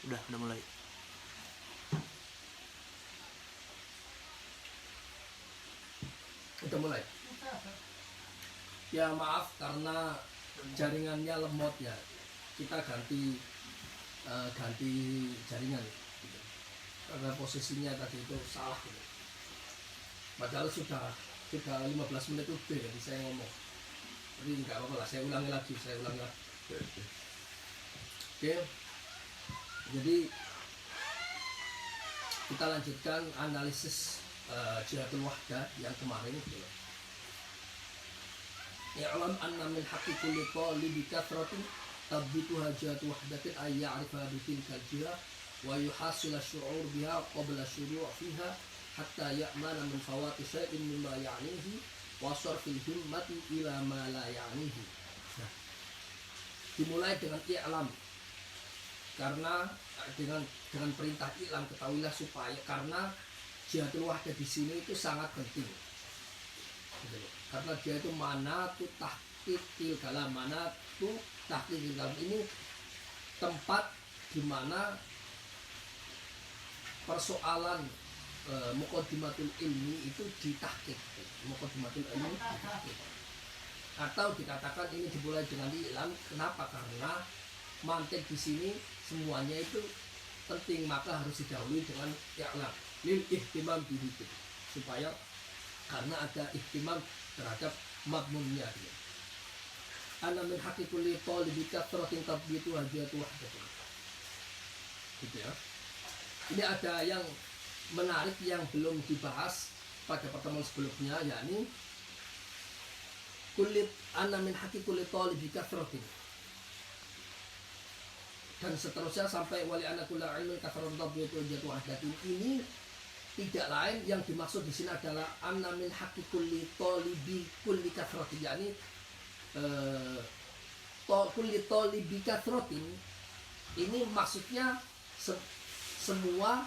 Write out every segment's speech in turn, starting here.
Udah mulai. Udah mulai. Ya maaf karena jaringannya lemot ya. Kita ganti jaringan gitu. Karena posisinya tadi itu salah gitu. Padahal sudah 15 menit lebih jadi saya ngomong. Jadi nggak apa-apa lah, saya ulangi lagi. Oke. Jadi kita lanjutkan analisis Jihadul Wahdah yang kemarin gitu. Ya'lam anna min haqqi kulli talibi kathratin tabbitu hajat wahdatin ay ya'rifa bi tilkal jihad wa yuhasil ash-shu'ur biha qabla syuru' fiha hatta ya'mana min fawati shay'in mimma ya'nihi wa sarfil himmati ila ma la ya'nihi. Nah, dimulai dengan i'lam. Karena dengan perintah i'lam, ketahuilah supaya, karena Jihadul Wahdah di sini itu sangat penting. Karena dia itu manatu tahqiqil kalam, manatu tahqiqil kalam ini tempat di mana persoalan muqaddimatul ilmi itu ditahqiq. Muqaddimatul ilmi ditahqiq. Atau dikatakan ini dimulai dengan i'lam. Kenapa? Karena mantik di sini semuanya itu penting, maka harus didahului dengan i'lam lil ihtimam bihi, supaya karena ada ihtimam terhadap madmunnya dia. Ana min haqqi kulli talibi kathratin tabbitu hajatu wahdatin. Gitu ya. Ini ada yang menarik yang belum dibahas pada pertemuan sebelumnya, yakni kulli ana min haqqi kulli talibi kathratin. Dan seterusnya sampai wali anakul ilmin kathratin tabbitu hajatu wahdatin. Ini tidak lain yang dimaksud di sini adalah anna min haqqi kulli talibi kulli kathratin, yakni kulli talibi kathratin ini maksudnya semua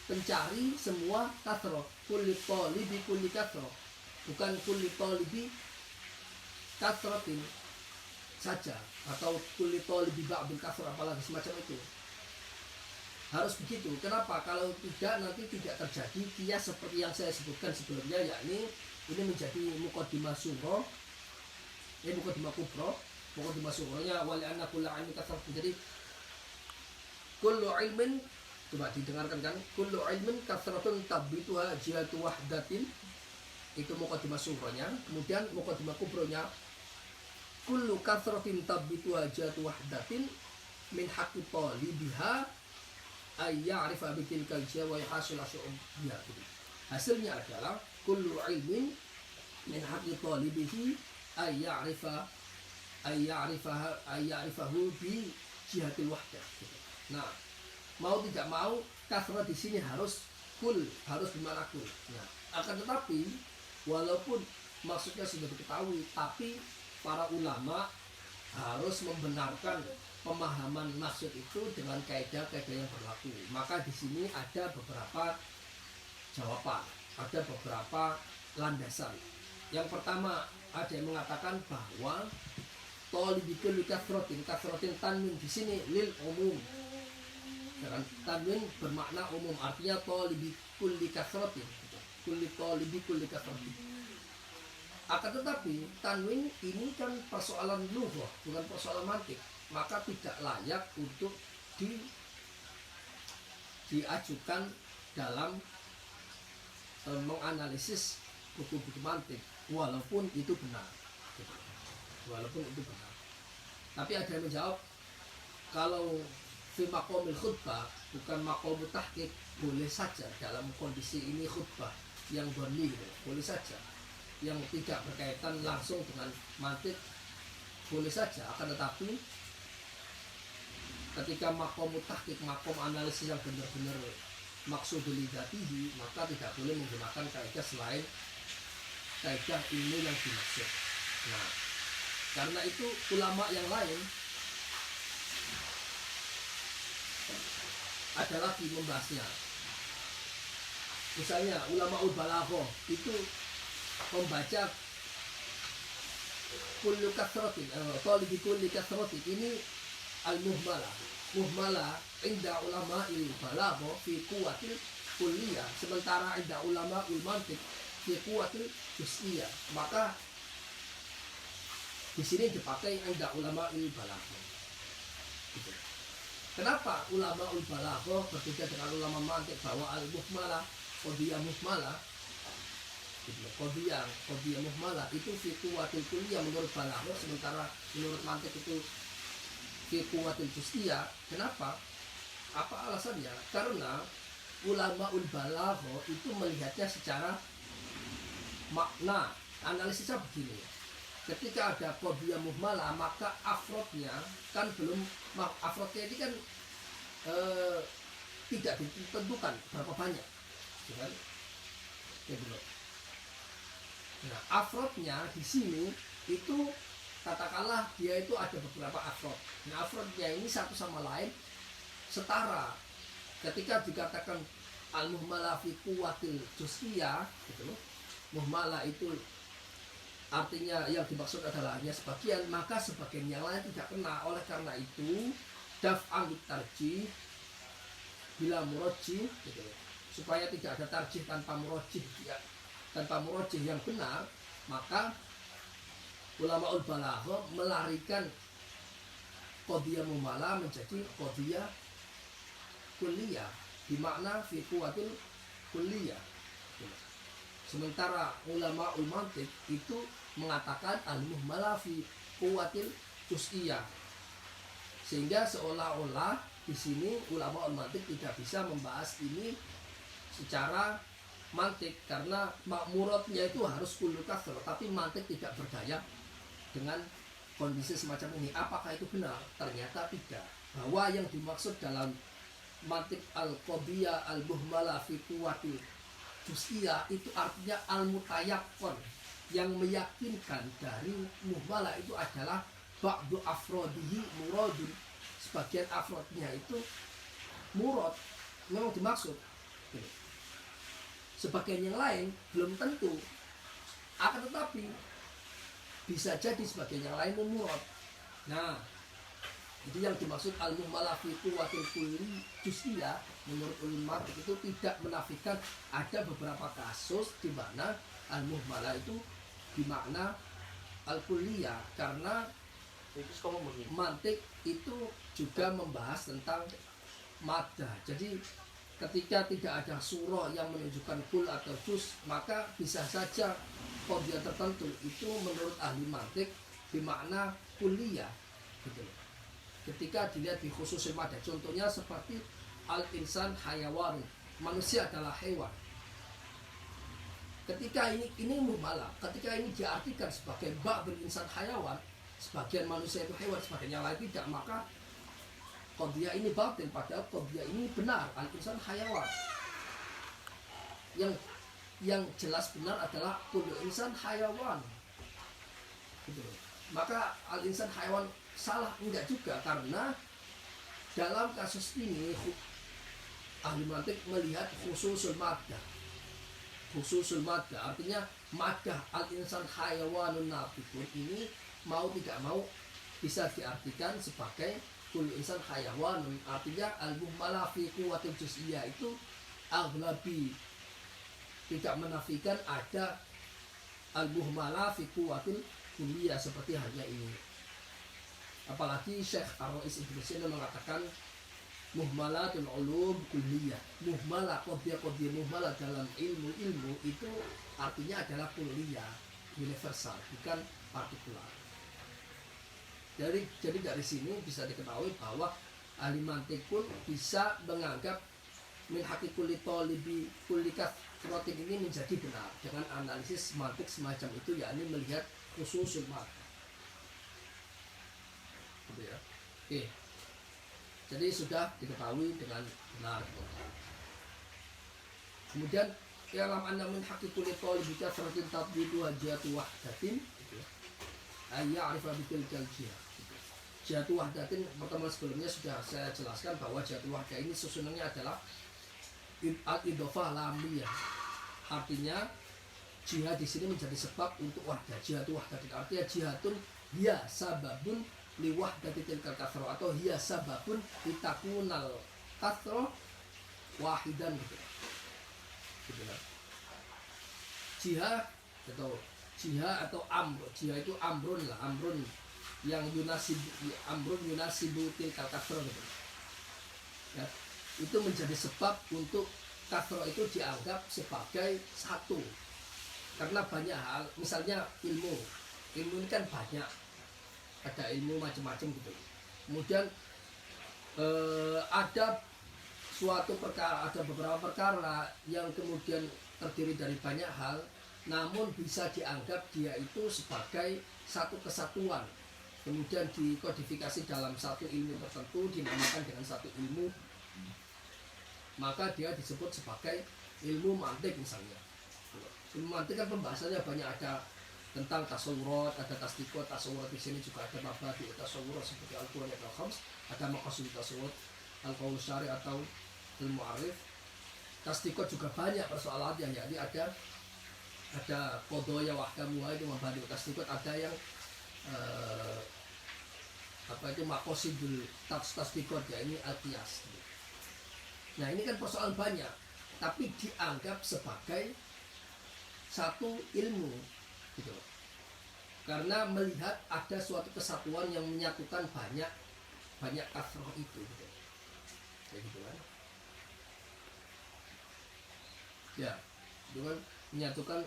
pencari, semua kathrat. Kulli talibi kulli kathrat, bukan kulli talibi kathratin saja, atau kulli talibi ba'dil kathrat, apalagi semacam itu. Harus begitu. Kenapa? Kalau tidak, nanti tidak terjadi kias seperti yang saya sebutkan sebelumnya, yakni ini menjadi muqaddimah sughra, muqaddimah kubra. Muqaddimah sughronya wali anna kullu ilmin kathratun. Jadi kullu ilmin, coba didengarkan kan, kullu ilmin kathratun tabbituha jihatu wahdatin, itu muqaddimah sughronya. Kemudian muqaddimah kubronya kullu kathratin tabbituha jihatu wahdatin min haqqi talibiha ay ya'rifa bitilkal jihad wa yahsul asy'ubiyah. Hasilnya adalah kullu ilmin min haqqi talibihi ay ya'rifahu bi jihadil wahdah. Nah, mau tidak mau kasrah di sini harus bermakna kul. Nah, akan tetapi walaupun maksudnya sudah diketahui, tapi para ulama harus membenarkan pemahaman maksud itu dengan kaidah-kaidah yang berlaku. Maka di sini ada beberapa jawaban, ada beberapa landasan. Yang pertama, ada yang mengatakan bahwa talibikul kathratin tanwin di sini lil umum. Dan tanwin bermakna umum, artinya talibikul kathratin, kulli talibikul kathratin. Akan tetapi tanwin ini kan persoalan lughah, bukan persoalan mantik, maka tidak layak untuk diajukan dalam menganalisis buku-buku mantik, walaupun itu benar. Tapi ada yang menjawab, kalau fi maqamil khutbah, bukan maqamut tahqiq, boleh saja dalam kondisi ini khutbah yang dhanni, boleh saja, yang tidak berkaitan langsung dengan mantik, boleh saja. Akan tetapi ketika maqamut tahqiq, maqam analisis yang benar-benar maksudul dzatihi, maka tidak boleh menggunakan kaidah selain kaidah ilmu yang dimaksud. Nah, karena itu ulama yang lain ada lagi membahasnya. Misalnya ulama balaghah itu membaca kullu kathratin, talibi kulli kathratin ini al-muhmalah, muhmala inda ulama il balagho fi quwwatil kulliyah, sementara inda ulama ul mantiq fi quwwatil juz'iyah. Maka di sini dipakai inda ulama il balagho. Gitu. Kenapa ulama ul balagho berbeda dengan ulama mantiq bahwa al muhmala qadiyah muhmala, qadiyah muhmala itu fi quwwatil kulliyah menurut balagho, sementara menurut mantiq itu fi quwwatil juz'iyah. Kenapa? Apa alasannya? Karena ulama ul balagho itu melihatnya secara makna. Analisisnya begini, ketika ada qadiyah muhmala, maka afrodnya kan belum, afrodnya ini kan tidak ditentukan berapa banyak, kan? Ya, belum. Nah, afrodnya di sini itu katakanlah dia itu ada beberapa afrod. Nah, afrodnya ini satu sama lain setara. Ketika dikatakan al-muhmala fi quwwatil juz'iyah, gitu, muhmala itu artinya yang dimaksud adalah hanya sebagian, maka sebagian yang lain tidak kena. Oleh karena itu daf'an tarjih bila murajjih, gitu, supaya tidak ada tarjih tanpa murajjih, ya, tanpa murajjih yang benar, maka ulama ul balagho melarikan qadiyah muhmala menjadi qadiyah kulliyah, bimakna fi quwwatil kulliyah. Sementara ulama ul mantiq itu mengatakan al muhmala fi quwwatil juz'iyah, sehingga seolah-olah di sini ulama ul mantiq tidak bisa membahas ini secara mantiq, karena makmuratnya itu harus kullu kasr, tapi mantiq tidak berdaya dengan kondisi semacam ini. Apakah itu benar? Ternyata tidak. Bahwa yang dimaksud dalam mantiq al-qadiyah al-muhmala fi quwwatil juz'iyah itu artinya al-mutayaqqan, yang meyakinkan dari muhmala itu adalah ba'du afrodihi muradun, sebagian afrodnya itu murad, memang dimaksud. Sebagian yang lain belum tentu, akan tetapi bisa jadi sebagian yang lain murad. Nah, itu yang dimaksud al-muhmala fi quwwatil juz'iyah. Menurut ulama itu tidak menafikan ada beberapa kasus di mana al-muhmala itu dimakna al-kulliyah, karena mantik itu juga membahas tentang maddah. Jadi ketika tidak ada surah yang menunjukkan kul atau juz, maka bisa saja qadiyah tertentu itu menurut ahli mantik dimakna kulliyah, gitu. Ketika dilihat di khususil maddah, contohnya seperti al-insan hayawan, manusia adalah hewan. Ketika ini muhmala, ketika ini diartikan sebagai ba'dul insan hayawan, sebagian manusia itu hewan, sebagian yang lain tidak, maka qadiyah ini batil, padahal qadiyah ini benar, al-insan hayawan. Yang jelas benar adalah kullu insan hayawan, gitu. Maka al-insan hayawan salah enggak juga, karena dalam kasus ini ahli mantik melihat khususul maddah. Khususul maddah artinya maddah al-insan hayawanun nabikun ini mau tidak mau bisa diartikan sebagai kullu insan hayawanun, artinya al-muhmala fi quwwatil juz'iyah itu aghlabi, tidak menafikan ada al-muhmala fi quwwatil kulliyah seperti halnya ini. Apalagi Syekh Ar-Rais Ibnu Sina mengatakan muhmalatul ulum kulliyah. Muhmala, qadiyah muhmala dalam ilmu itu artinya adalah kulliyah, universal, bukan partikular. Jadi dari sini bisa diketahui bahwa ahli mantik pun bisa menganggap min haqiquli talibi kullikat rotin ini menjadi benar dengan analisis mantik semacam itu, yakni melihat khususul maddah. Ya. Oke. Jadi sudah diketahui dengan benar. Kemudian dalam annamin haqiqul talib kasratin tabdidu hajatu wahdatin, ayya arifa bitil jihad. Jihatu wahdatin pertemuan sebelumnya sudah saya jelaskan bahwa jihatu wahdah ini susunannya adalah al-idhofah lamiyah. Artinya jihad di sini menjadi sebab untuk wahdah. Jihatu wahdatin artinya jihadun ya sababun liwahdati tilkal kathro, atau hiya sababun litakunal kathro wahidan gitu. Gitu kan. Jihad atau jihad atau amr, jihad itu amrun lah, amrun yang yunasibu tilkal kathro gitu. Ya, itu menjadi sebab untuk kathro itu dianggap sebagai satu. Karena banyak hal, misalnya ilmu ini kan banyak, ada ilmu macam-macam gitu. Kemudian ada suatu perkara, ada beberapa perkara yang kemudian terdiri dari banyak hal, namun bisa dianggap dia itu sebagai satu kesatuan. Kemudian dikodifikasi dalam satu ilmu tertentu, dinamakan dengan satu ilmu, maka dia disebut sebagai ilmu mantik misalnya. Ilmu mantik kan pembahasannya banyak, ada tentang tasawurat, ada tasdikot, tasawurat di sini juga ada mabadi tasawurat seperti Al-Quran dan Al-Khams, ada maqasid tasawurat, Al-Qaul Syari atau ilmu arif. Tasdikot juga banyak persoalannya, jadi ada kodoya wahdamuha itu mabadi tasdikot, ada yang maqasidul tasdikot, ya ini al-qiyas. Nah ini kan persoalan banyak, tapi dianggap sebagai satu ilmu gitu. Karena melihat ada suatu kesatuan yang menyatukan banyak kathroh itu gitu. Kayak gitu kan. Ya, itu kan menyatukan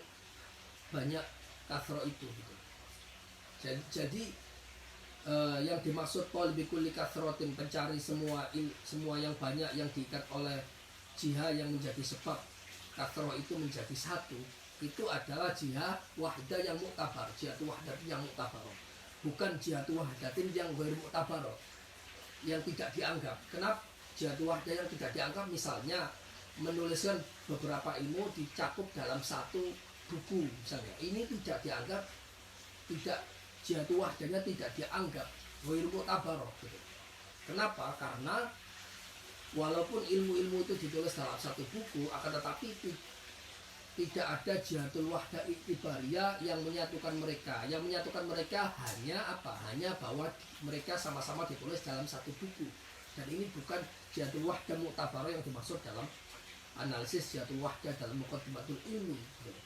banyak kathroh itu gitu. Jadi yang dimaksud qol bikulli kathrotin, pencari semua yang banyak yang diikat oleh jihad yang menjadi sebab kathroh itu menjadi satu, itu adalah jihad wahdah yang muktabar, jihad wahdatin yang muktabar, bukan jihad wahdatin yang ghair muktabar, yang tidak dianggap. Kenapa jihad wahdah yang tidak dianggap? Misalnya menuliskan beberapa ilmu dicakup dalam satu buku misalnya, ini tidak dianggap, tidak, jihad wahdahnya tidak dianggap ghair muktabar gitu. Kenapa? Karena walaupun ilmu-ilmu itu ditulis dalam satu buku, akan tetapi tidak ada jihadul wahdah iktibariyah yang menyatukan mereka. Yang menyatukan mereka hanya apa? Hanya bahwa mereka sama-sama ditulis dalam satu buku. Dan ini bukan jihadul wahdah muktabar yang dimaksud dalam analisis jihadul wahdah dalam muqaddimatul ilmi.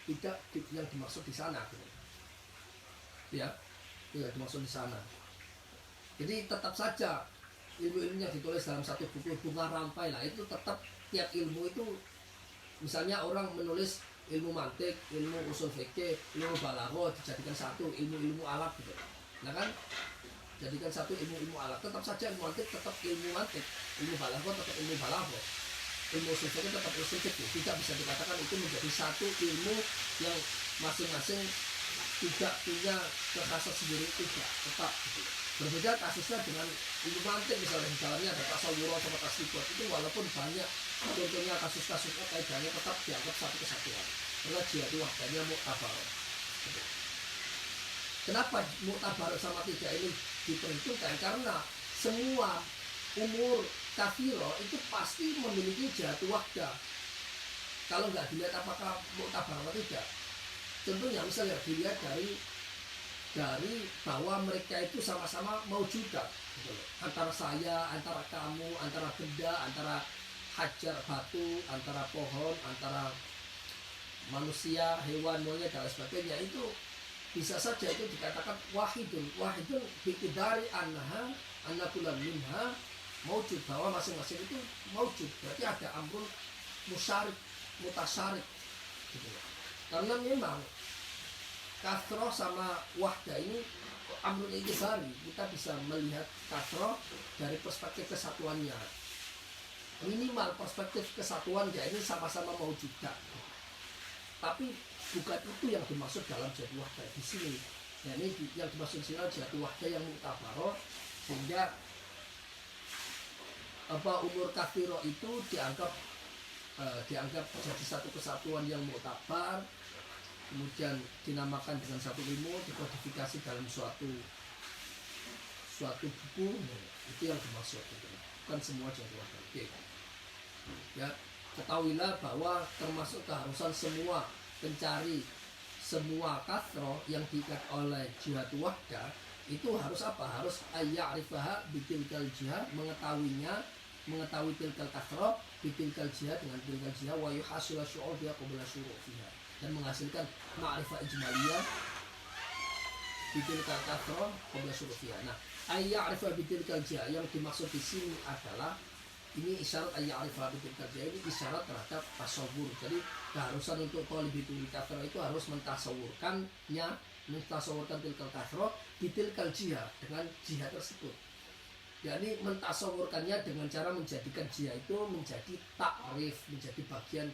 Tidak yang dimaksud di sana gitu. Ya, tidak dimaksud di sana. Jadi tetap saja ilmu-ilmu yang ditulis dalam satu buku, bunga rampai lah, itu tetap tiap ilmu itu, misalnya orang menulis ilmu mantik, ilmu usul fikih, ilmu balaghah dijadikan satu, ilmu-ilmu alat gitu. Nah kan, jadikan satu ilmu-ilmu alat, tetap saja ilmu mantik tetap ilmu mantik, ilmu balaghah tetap ilmu balaghah, ilmu usul fikih tetap usul fikih. Tidak bisa dikatakan itu menjadi satu ilmu yang masing-masing tidak punya kekhasan sendiri, tidak, tetap gitu. Berbeda kasusnya dengan ilmu mantik, misalnya di dalamnya ada tasawwur sama tasdikot, itu walaupun banyak contohnya kasus-kasusnya kaidahnya tetap dianggap satu kesatuan, karena jihad wahdahnya muktabar. Kenapa muktabar sama tidak ini diperhitungkan? Karena semua umur kafiro itu pasti memiliki jihad wahdah. Kalau nggak dilihat apakah muktabar atau tidak, contohnya misalnya dilihat dari bahwa mereka itu sama-sama maujudat gitu loh. Antara saya, antara kamu, antara benda, antara hajar batu, antara pohon, antara manusia, hewan, monyet dan sebagainya, itu bisa saja itu dikatakan wahidun biqidari annaha annakulan minha maujud, bahwa masing-masing itu maujud. Berarti ada amrun musyarik, mutasyarik gitu loh. Karena memang kathroh sama wahdah ini amrun ikhtibari, kita bisa melihat kathroh dari perspektif kesatuannya, minimal perspektif kesatuan ya ini sama-sama maujudat, tapi bukan itu yang dimaksud dalam jihad wahdah di sini. Ya, ini yang dimaksud di sini jihad wahdah yang muktabar, sehingga umur kathiro itu dianggap jadi satu kesatuan yang muktabar, kemudian dinamakan dengan satu ilmu, dikodifikasi dalam suatu buku, itu yang dimaksud gitu. Bukan semua jihad wahdah. Oke. Ya, ketahuilah bahwa termasuk keharusan semua pencari semua kathroh yang diikat oleh jihad wahdah itu harus apa? Harus ayya'rifaha bitilkal jihad, mengetahui tilkal kathra bitilkal jihad, dengan tilkal jihad, wa yuhasila syu'ur biha qabla syuru' fiha, dan menghasilkan ma'rifah ijmaliyah bitilkal kathra qabla syuru' fiha. Nah, ayya'rifaha bitilkal jihad yang dimaksud di sini adalah ini isyarat ayya'rifaha bitilkal jihad, ini isyarat terhadap tasawur. Jadi keharusan untuk talibitul kathra itu harus mentasawurkan tilkal kathra bitilkal jihad, dengan jihad tersebut, yakni mentasawurkannya dengan cara menjadikan jihad itu menjadi takrif, menjadi bagian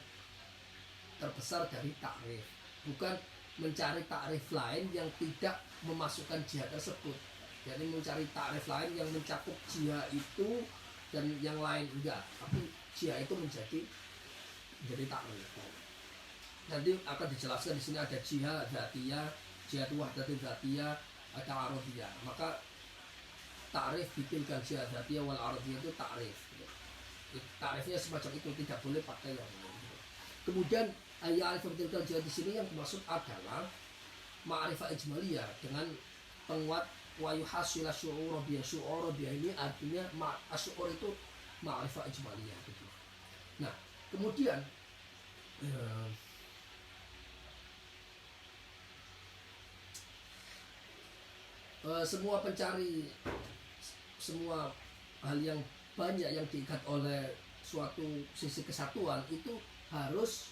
terbesar dari takrif, bukan mencari takrif lain yang tidak memasukkan jihad tersebut, yakni mencari takrif lain yang mencakup jihad itu dan yang lain enggak, tapi jihad itu menjadi takrif. Nanti akan dijelaskan di sini ada jihad dzatiyah, jihad wahdatul dzatiyah, ada aradiyah. Maka takrif bitilkal jihad dzatiyah wal aradiyah itu takrif. Takrifnya semacam itu, tidak boleh pakai yang lain. Kemudian ayat bitilkal jihad di sini yang dimaksud adalah ma'rifah ijmaliyah dengan penguat wa yuhasila syu'ur biha. Syu'ur biha ini artinya asy'ur itu ma'rifah ijmaliyah gitu. Nah, kemudian semua pencari semua hal yang banyak yang diikat oleh suatu sisi kesatuan itu harus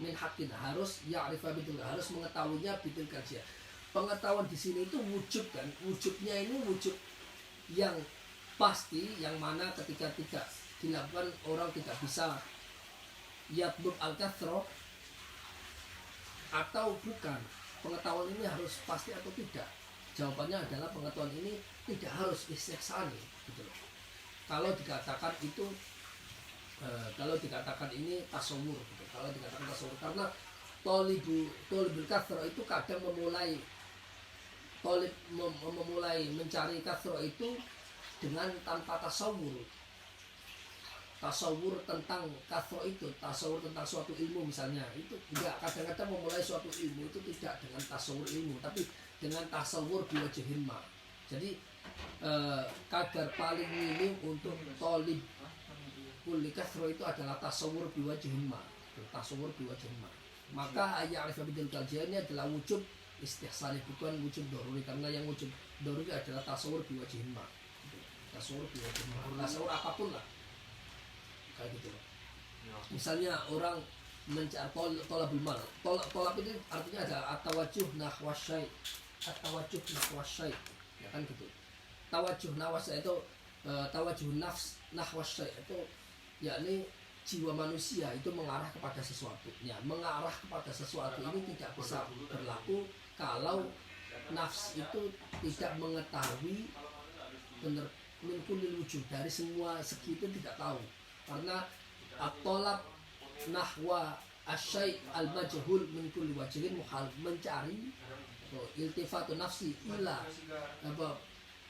min hakin, harus ya'rifa bitul, harus mengetahuinya bitul kajian. Pengetahuan di sini itu wujud kan, wujudnya ini wujud yang pasti, yang mana ketika tidak dilakukan orang tidak bisa yatlub al-kathro atau bukan. Pengetahuan ini harus pasti atau tidak? Jawabannya adalah pengetahuan ini tidak harus istihsani gitu loh. Kalau dikatakan itu kalau dikatakan ini tasawur gitu. Kalau dikatakan tasawur, karena tolibul kathro itu kadang memulai mencari kathro itu dengan tanpa tasawur tentang kathro itu, tasawur tentang suatu ilmu misalnya, itu enggak. Kadang-kadang memulai suatu ilmu itu tidak dengan tasawur ilmu, tapi dengan tasawur biwajhin ma. Jadi kadar paling minim untuk tolib kulli kathro itu adalah tasawur biwajhin ma. Tasawur biwajhin ma. Maka ayat al-fabidul kajian ini adalah wujud istihsani, bukan wujud doruri, karena yang wujud doruri adalah tasawur biwajhin ma. Tasawur biwajhin ma, tasawur apapun lah kayak gitu. Misalnya orang mencari tolabul mal, tolab itu artinya ada at-tawajjuh nahwa syai', at-tawajjuh nahwa syai', ya kan gitu. Tawajjuh nahwa syai' itu tawajjuh nafs nahwa syai' itu yakni jiwa manusia itu mengarah kepada sesuatu. Ya, mengarah kepada sesuatu ini tidak bisa berlaku kalau nafs itu tidak mengetahui benar min kullil wujud, dari semua segi itu tidak tahu. Karena at-talab nahwa asyai' al-majhul min kulli wajhin muhal, mencari iltifatun nafsi ila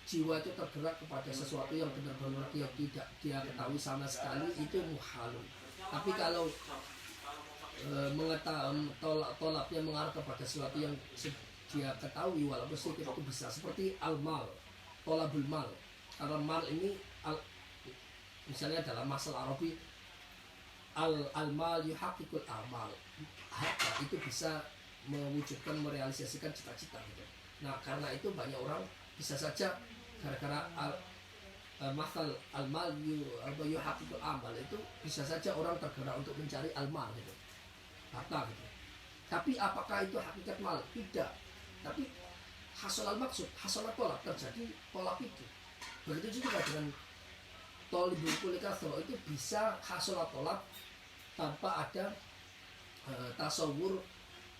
jiwa itu tergerak kepada sesuatu yang benar-benar dia tidak dia ketahui sama sekali, itu muhal. Tapi kalau tolaknya mengarah kepada sesuatu yang dia ketahui walaupun sedikit itu bisa, seperti al-mal, tolabul mal. Karena mal ini misalnya dalam masalah Arabi al-mal yuhaqiqul amal, harta itu bisa mewujudkan, merealisasikan cita-cita gitu. Nah, karena itu banyak orang bisa saja gara-gara masal al-mal yuhaqiqul amal itu bisa saja orang tergerak untuk mencari al-mal gitu, harta gitu. Tapi apakah itu hakikat mal? Tidak. Tapi hasal al-maksud, hasal al-tolak, terjadi tolak itu. Begitu juga dengan tolibul kulli kathro, itu bisa hasil tolak tanpa ada tasawur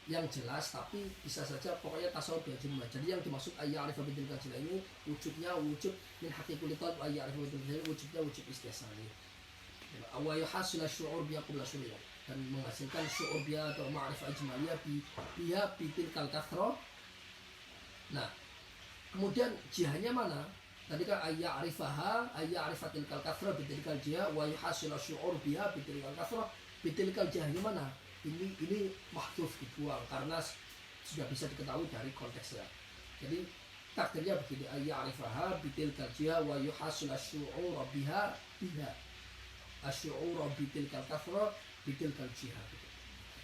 yang jelas, tapi bisa saja pokoknya tasawur biwajhin ma. Jadi yang dimaksud ayat arif bitil kajian ini wujudnya wujud min haqiqul talab, ayat arif bitil wujudnya wujud istihsani. Wa yuhasila syu'ur biha qabla syu'ur, dan menghasilkan syu'ur biha atau ma'rifah ijmaliyah biha bitil kathro. Nah, kemudian jihadnya mana? Tadi kan ayat arifatil kal kathra bitilkal jihah wa yuhasilu syu'ur biha bitilkal kathra bitilkal jihah. Mana? Ini mahdhuf, dibuang karena sudah bisa diketahui dari konteksnya. Jadi takdirnya begini, ayya'rifaha bitilkal jiha wa yuhasul asyu'ura biha asyu'ura bitilkal kathra bitilkal jiha.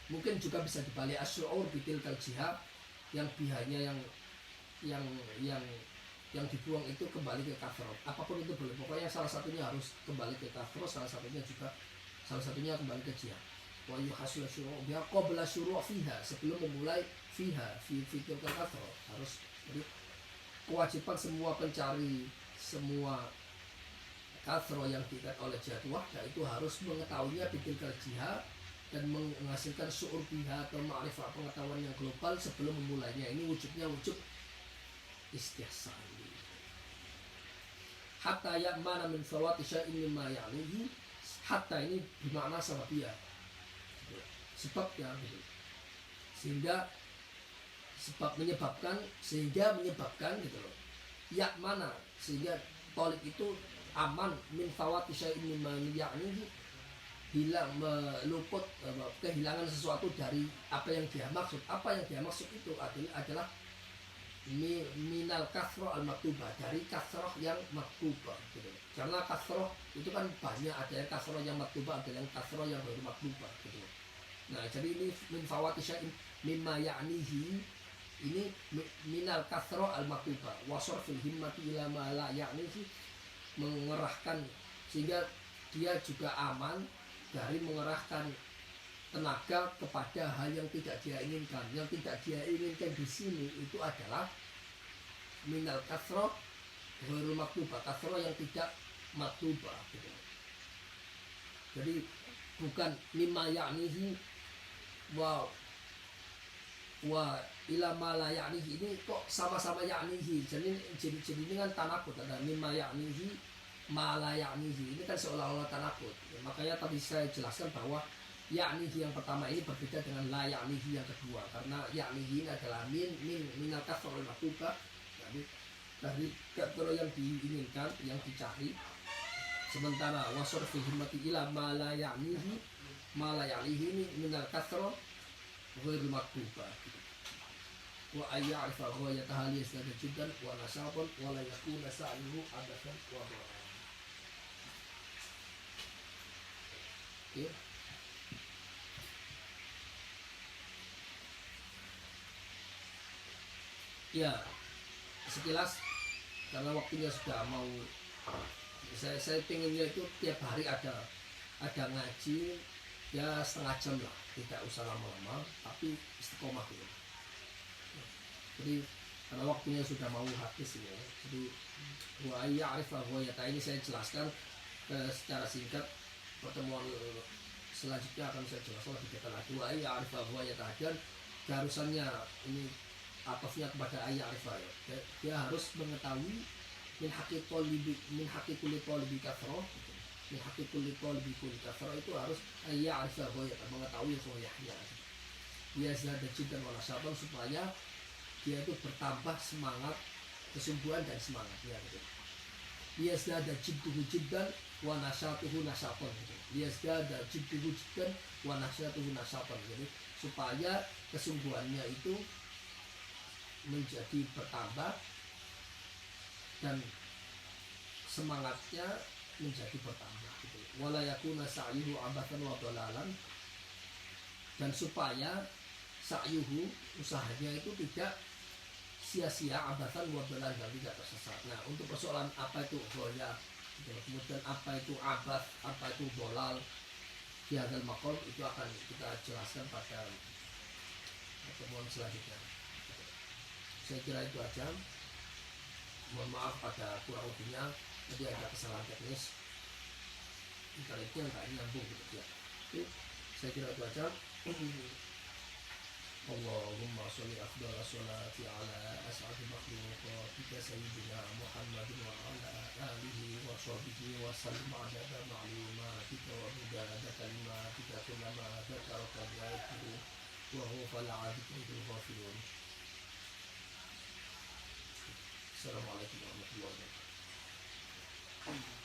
Mungkin juga bisa dibalik, asyu'ur bitilkal jiha, yang bihanya yang yang dibuang itu kembali ke kathra. Apapun itu boleh, pokoknya salah satunya harus kembali ke kathra, salah satunya kembali ke jiha. Wa yuhasul asyu'ura biha qabla syuru' fiha, sebelum memulai fiha fi tilkal kathra. Harus, jadi kewajiban semua pencari semua kathro yang diikat oleh jihad wahdah itu harus mengetahuinya bitilkal jihad dan menghasilkan syu'ur biha atau ma'rifah, pengetahuan yang global sebelum memulainya. Ini wujudnya wujud istihsan. Hatta ya'mana min fawati syai'in mimma ya'nihi, hatta ini bermakna sababiyah, sebabnya gitu. Sehingga menyebabkan gitu loh. Ya mana sehingga tolik itu aman min fawati syai'in mimma ya'nihi, hilang, meluput, kehilangan sesuatu dari apa yang dia maksud. Apa yang dia maksud itu adalah minal kasroh al maktubah, dari kasroh yang maktubah gitu. Karena kasroh itu kan banyak, ada yang kasroh yang maktubah, ada yang kasroh yang baru maktubah gitu. Nah, jadi ini min fawati syai'in mimma ya'nihi, ini minal kasroh al maktubah wasor fil himmati ila ma la ya'nihi, mengerahkan sehingga dia juga aman dari mengerahkan tenaga kepada hal yang tidak dia inginkan. Yang tidak dia inginkan di sini itu adalah minal kasroh ghairul maktubah, kasroh yang tidak maktubah gitu. Jadi bukan mimma ya'nihi wa ila ma la ya'nihi, ini kok sama-sama ya'nihi. Jadi ini kan tanakut, ada mimma ya'nihi ma la ya'nihi, ini kan seolah-olah tanakut. Makanya tadi saya jelaskan bahwa ya'nihi yang pertama ini berbeda dengan la ya'nihi yang kedua, karena ya'nihi ini adalah minal kasroh maktubah, jadi dari kasroh yang diinginkan, yang dicari. Sementara wasor fi himmati ila ma la ya'nihi ini minal kasroh ghairul maktubah. Wa ayya'rifa ghayataha liyasdada jiddan wa nashaban wa la yakuna sa'yuhu abathan wa dharan. Oke. Ya, sekilas karena waktunya sudah mau, saya pengennya itu tiap hari ada ngaji ya setengah jam lah, tidak usah lama-lama, tapi istiqomah dulu. Jadi karena waktunya sudah mau habis ya, jadi wa ya'rifa ghayata ini saya jelaskan secara singkat. Pertemuan selanjutnya akan saya jelaskan lebih detail lagi. Wa ya'rifa ghayata, dan keharusannya ini atafnya kepada ya'rifa ya. Dia harus mengetahui min haqiqul talibi kasroh, min haqiqul talibi kasroh itu harus ya'rifa ghayata, mengetahui ghayahnya. Dia zada jiddan wa nashaban, supaya dia itu bertambah semangat, kesungguhan dan semangatnya gitu. Dia zada jidduhu jiddan wa nasyatuhu nashaban gitu. Dia zada jidduhu jiddan wa nasyatuhu nashaban, jadi supaya kesungguhannya itu menjadi bertambah dan semangatnya menjadi bertambah gitu. Wala yakuna sa'yuhu abathan wa dhalalan, dan supaya sa'yuhu, usahanya itu tidak sia-sia, abathan wa dhalalan, dan tidak tersesat. Nah, untuk persoalan apa itu ghaya gitu, kemudian apa itu abath, apa itu dhalal, di hadal maqam itu akan kita jelaskan pada pertemuan selanjutnya. Saya kira itu aja. Mohon maaf pada kurang lebihnya, tadi ada kesalahan teknis internetnya nggak nyambung gitu ya. Oke, saya kira itu aja. Allahumma sholli afdhala sholati ala as'adi makhluqatika sayyidina Muhammadin wa ala alihi wa sahbihi wa sallim adada ma'lumatika wa midada kalimatika kullama dzakaraka bi'aytihi wa huwa fal 'adikul ghafirun. Assalamualaikum warahmatullahi wabarakatuh.